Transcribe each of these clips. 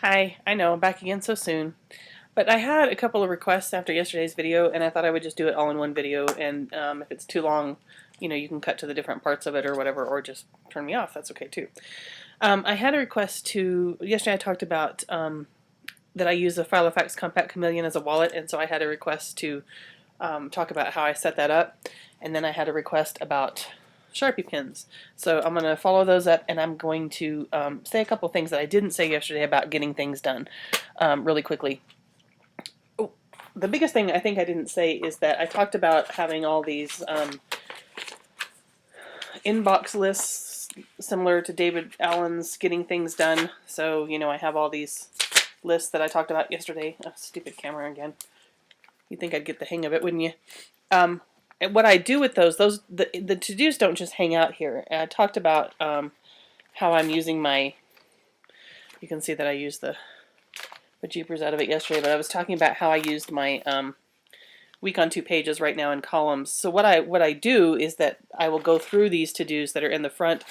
Hi, I know, I'm back again so soon. But I had a couple of requests after yesterday's video, and I thought I would just do it all in one video, and if it's too long, you can cut to the different parts of it or whatever, or just turn me off, that's okay too. I had a request yesterday I talked about that I use a Filofax Compact Chameleon as a wallet, and so I had a request to talk about how I set that up, and then I had a request about Sharpie pins. So I'm going to follow those up, and I'm going to say a couple things that I didn't say yesterday about getting things done really quickly. Oh, the biggest thing I think I didn't say is that I talked about having all these inbox lists similar to David Allen's Getting Things Done. So, I have all these lists that I talked about yesterday. Oh, stupid camera again. You'd think I'd get the hang of it, wouldn't you? And what I do with the to-dos don't just hang out here. And I talked about how I'm using you can see that I used the jeepers out of it yesterday, but I was talking about how I used my week on 2 pages right now in columns. So what I do is that I will go through these to-dos that are in the front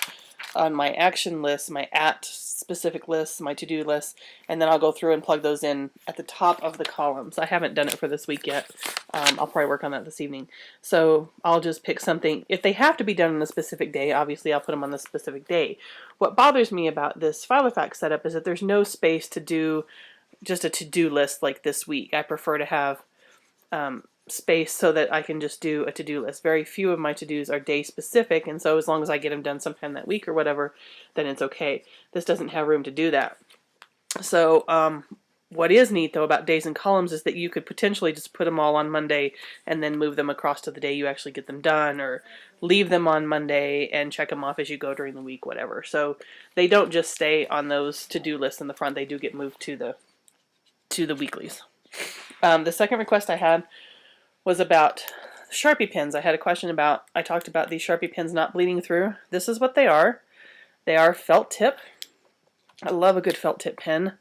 on my action list, my specific lists, my to-do lists, and then I'll go through and plug those in at the top of the columns. I haven't done it for this week yet. I'll probably work on that this evening. So I'll just pick something. If they have to be done on a specific day, obviously I'll put them on the specific day. What bothers me about this Filofax setup is that there's no space to do just a to-do list like this week. I prefer to have space so that I can just do a to-do list. Very few of my to-dos are day specific, and so as long as I get them done sometime that week or whatever, then it's okay. This doesn't have room to do that. So what is neat though about days and columns is that you could potentially just put them all on Monday and then move them across to the day you actually get them done, or leave them on Monday and check them off as you go during the week, whatever. So they don't just stay on those to-do lists in the front, they do get moved to the weeklies. The second request I had was about Sharpie pins. I had a question I talked about these Sharpie pins not bleeding through. This is what they are. They are felt tip. I love a good felt tip pen.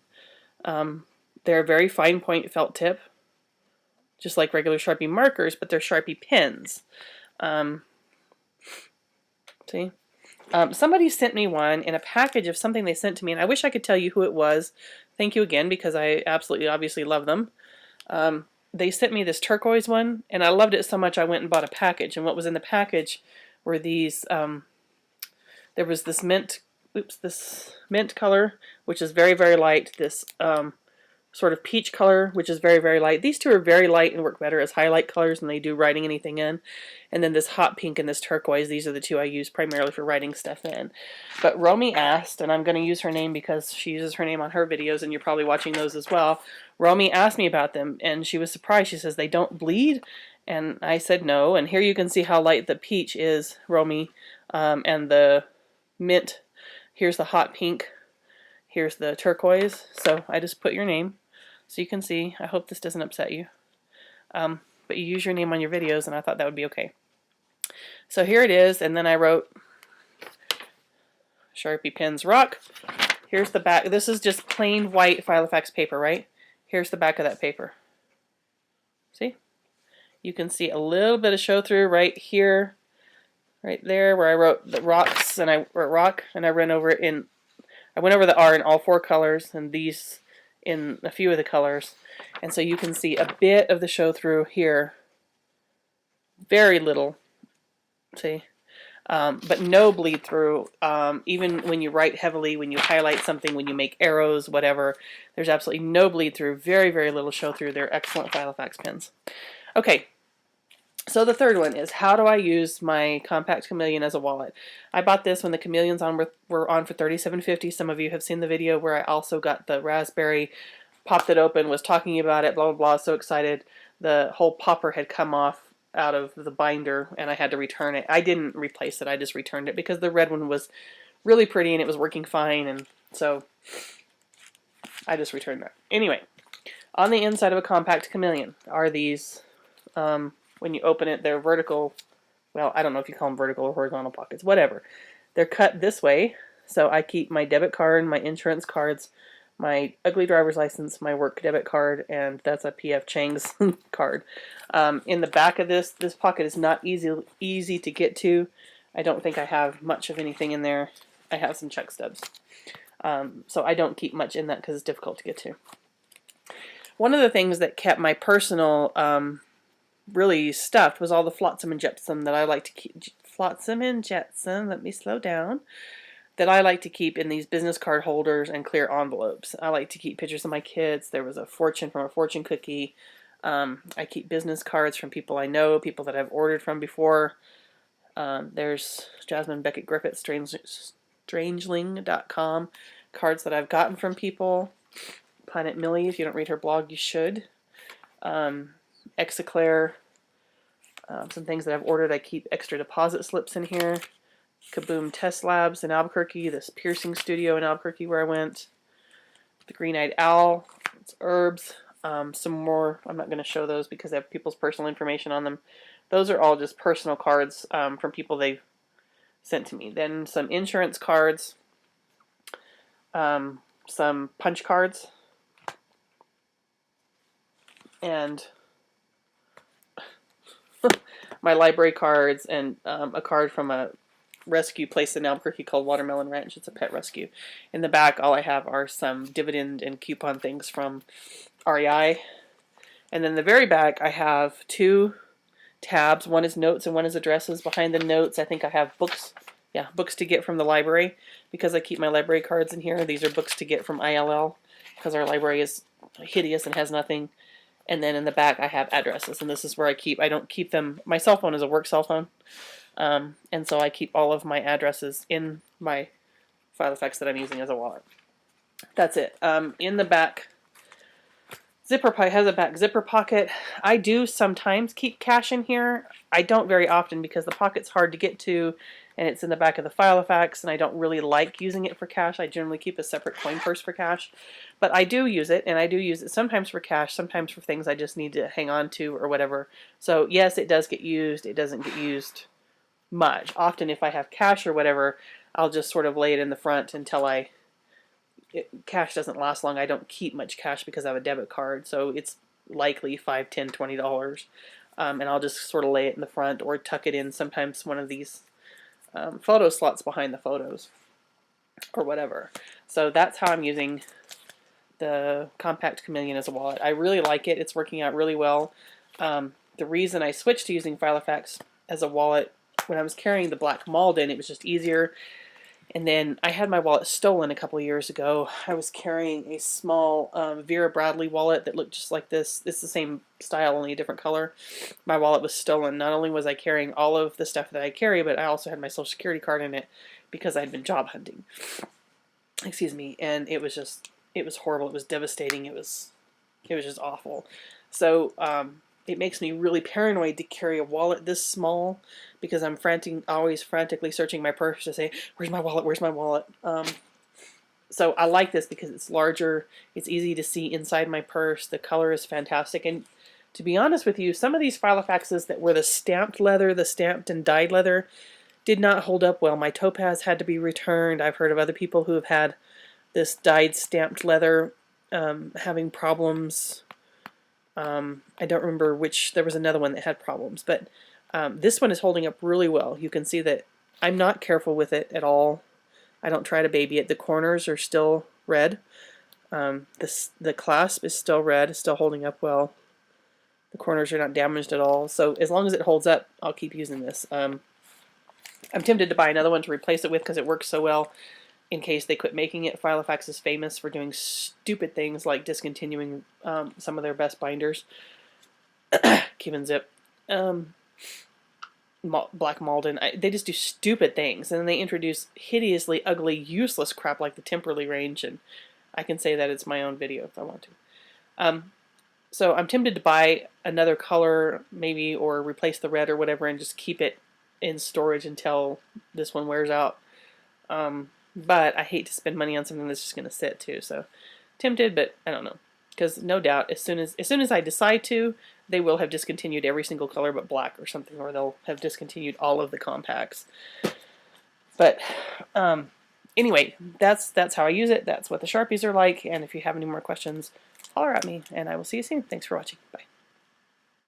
They're a very fine point felt tip, just like regular Sharpie markers, but they're Sharpie pins. See? Somebody sent me one in a package of something they sent to me, and I wish I could tell you who it was. Thank you again, because I absolutely, obviously love them. They sent me this turquoise one, and I loved it so much I went and bought a package. And what was in the package were these, there was this mint color, which is very, very light, this sort of peach color, which is very, very light. These two are very light and work better as highlight colors than they do writing anything in. And then this hot pink and this turquoise, these are the two I use primarily for writing stuff in. But Romy asked, and I'm going to use her name because she uses her name on her videos, and you're probably watching those as well. Romy asked me about them, and she was surprised. She says, they don't bleed? And I said no, and here you can see how light the peach is, Romy, and the mint. Here's the hot pink. Here's the turquoise. So I just put your name so you can see. I hope this doesn't upset you. But you use your name on your videos, and I thought that would be okay. So here it is, and then I wrote Sharpie pins rock. Here's the back. This is just plain white Filofax paper, right? Here's the back of that paper. See? You can see a little bit of show through right here, right there, where I wrote the rocks, and I wrote rock, and I went over the R in all 4 colors, and these in a few of the colors. And so you can see a bit of the show through here. Very little. See? But no bleed through. Even when you write heavily, when you highlight something, when you make arrows, whatever, there's absolutely no bleed through. Very, very little show through. They're excellent Filofax pens. Okay. So the third one is, how do I use my Compact Chameleon as a wallet? I bought this when the Chameleons were on for $37.50. Some of you have seen the video where I also got the raspberry, popped it open, was talking about it, blah, blah, blah, so excited. The whole popper had come off out of the binder, and I had to return it. I didn't replace it, I just returned it because the red one was really pretty and it was working fine, and so I just returned that. Anyway, on the inside of a Compact Chameleon are these... when you open it, they're vertical, well, I don't know if you call them vertical or horizontal pockets, whatever. They're cut this way, so I keep my debit card, my insurance cards, my ugly driver's license, my work debit card, and that's a P.F. Chang's card. In the back of this pocket is not easy to get to. I don't think I have much of anything in there. I have some check stubs. So I don't keep much in that because it's difficult to get to. One of the things that kept my personal really stuffed was all the flotsam and jetsam that I like to keep. Flotsam and jetsam, let me slow down. That I like to keep in these business card holders and clear envelopes. I like to keep pictures of my kids. There was a fortune from a fortune cookie. I keep business cards from people I know, people that I've ordered from before. There's Jasmine Beckett Griffith, Strangeling.com, cards that I've gotten from people. Planet Millie, if you don't read her blog, you should. Execlair, some things that I've ordered. I keep extra deposit slips in here. Kaboom Test Labs in Albuquerque, this piercing studio in Albuquerque where I went. The Green-Eyed Owl, it's herbs. Some more, I'm not going to show those because they have people's personal information on them. Those are all just personal cards from people they've sent to me. Then some insurance cards, some punch cards, and my library cards, and a card from a rescue place in Albuquerque called Watermelon Ranch. It's a pet rescue. In the back, all I have are some dividend and coupon things from REI. And then the very back, I have two tabs. One is notes and one is addresses. Behind the notes, I think I have books. Yeah, books to get from the library, because I keep my library cards in here. These are books to get from ILL, because our library is hideous and has nothing. And then in the back, I have addresses, and this is where I don't keep them. My cell phone is a work cell phone, and so I keep all of my addresses in my Filofax that I'm using as a wallet. That's it. In the back, has a back zipper pocket. I do sometimes keep cash in here. I don't very often because the pocket's hard to get to, and it's in the back of the Filofax, and I don't really like using it for cash. I generally keep a separate coin purse for cash. But I do use it, and I do use it sometimes for cash, sometimes for things I just need to hang on to or whatever. So yes, it does get used. It doesn't get used much. Often if I have cash or whatever, I'll just sort of lay it in the front until cash doesn't last long. I don't keep much cash because I have a debit card, so it's likely $5, $10, $20. And I'll just sort of lay it in the front or tuck it in sometimes one of these photo slots behind the photos or whatever. So that's how I'm using the Compact Chameleon as a wallet. I really like it. It's working out really well. The reason I switched to using Filofax as a wallet, when I was carrying the Black Malden, it was just easier. And then I had my wallet stolen a couple of years ago. I was carrying a small Vera Bradley wallet that looked just like this. It's the same style, only a different color. My wallet was stolen. Not only was I carrying all of the stuff that I carry, but I also had my Social Security card in it because I had been job hunting. Excuse me. And it was horrible. It was devastating. It was just awful. So it makes me really paranoid to carry a wallet this small because I'm always frantically searching my purse to say, where's my wallet? Where's my wallet? So I like this because it's larger. It's easy to see inside my purse. The color is fantastic. And to be honest with you, some of these Filofaxes that were the stamped leather, the stamped and dyed leather, did not hold up well. My topaz had to be returned. I've heard of other people who have had this dyed stamped leather having problems. I don't remember which. There was another one that had problems, but this one is holding up really well. You can see that I'm not careful with it at all. I don't try to baby it. The corners are still red. The clasp is still red, still holding up well. The corners are not damaged at all. So as long as it holds up, I'll keep using this. I'm tempted to buy another one to replace it with because it works so well. In case they quit making it. Filofax is famous for doing stupid things like discontinuing some of their best binders. Keep and Zip. Black Malden. They just do stupid things. And then they introduce hideously ugly, useless crap like the Temperley range. And I can say that it's my own video if I want to. So I'm tempted to buy another color maybe, or replace the red or whatever, and just keep it in storage until this one wears out. But I hate to spend money on something that's just going to sit too. So tempted, but I don't know. Because no doubt, as soon as I decide to, they will have discontinued every single color but black or something, or they'll have discontinued all of the compacts. But anyway, that's how I use it. That's what the Sharpies are like. And if you have any more questions, holler at me, and I will see you soon. Thanks for watching. Bye.